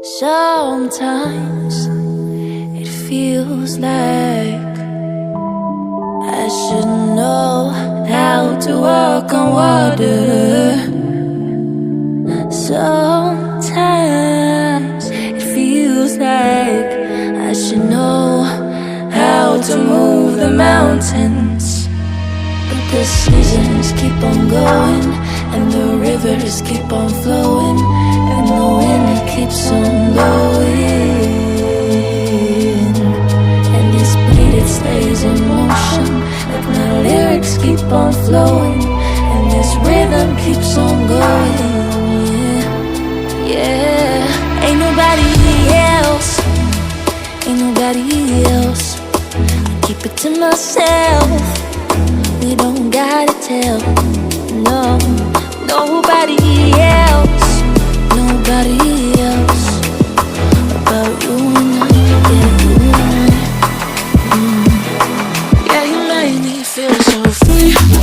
Sometimes it feels like I should know how to walk on water. Sometimes it feels like I should know how to move the mountains. But the seasons keep on going, and the rivers keep on flowing, and the wind it keeps on blowing, and this beat it stays in motion, like my lyrics keep on flowing, and this rhythm keeps on going. Yeah, ain't nobody else, ain't nobody else. I keep it to myself. We don't gotta tell, no, nobody else, nobody else about you and I, yeah, you and I. Yeah, you make me feel so free.